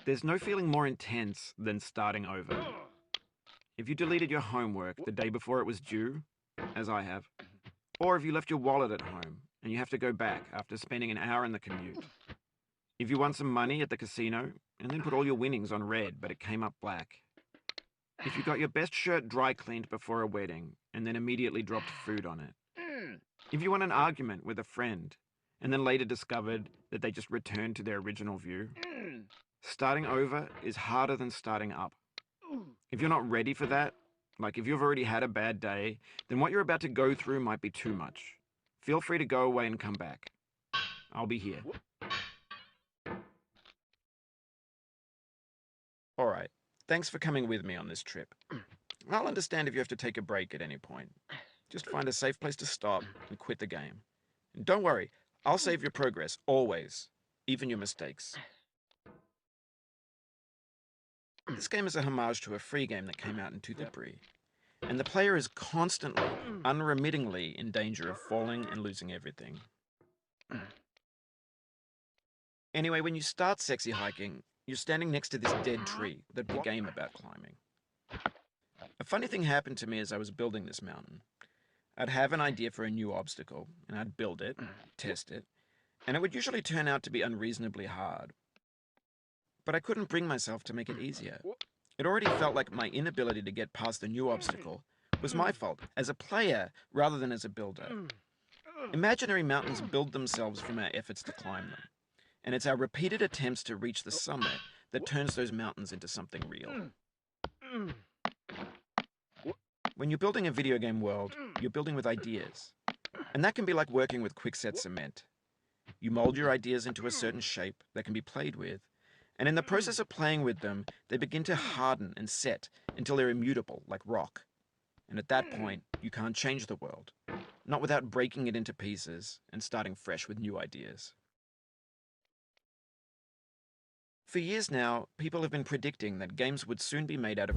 There's no feeling more intense than starting over. If you deleted your homework the day before it was due, as I have, or if you left your wallet at home and you have to go back after spending an hour in the commute. If you won some money at the casino and then put all your winnings on red but it came up black. If you got your best shirt dry cleaned before a wedding and then immediately dropped food on it. If you won an argument with a friend and then later discovered that they just returned to their original view. Starting over is harder than starting up. If you're not ready for that, like if you've already had a bad day, then what you're about to go through might be too much. Feel free to go away and come back. I'll be here. All right. Thanks for coming with me on this trip. I'll understand if you have to take a break at any point. Just find a safe place to stop and quit the game. And don't worry, I'll save your progress, always. Even your mistakes. This game is a homage to a free game that came out in 2003. And the player is constantly, unremittingly in danger of falling and losing everything. Anyway, when you start sexy hiking, you're standing next to this dead tree that the game about climbing. A funny thing happened to me as I was building this mountain. I'd have an idea for a new obstacle, and I'd build it, test it, and it would usually turn out to be unreasonably hard. But I couldn't bring myself to make it easier. It already felt like my inability to get past the new obstacle was my fault, as a player rather than as a builder. Imaginary mountains build themselves from our efforts to climb them. And it's our repeated attempts to reach the summit that turns those mountains into something real. When you're building a video game world, you're building with ideas. And that can be like working with quickset cement. You mold your ideas into a certain shape that can be played with, and in the process of playing with them, they begin to harden and set until they're immutable, like rock. And at that point, you can't change the world, not without breaking it into pieces and starting fresh with new ideas. For years now, people have been predicting that games would soon be made out of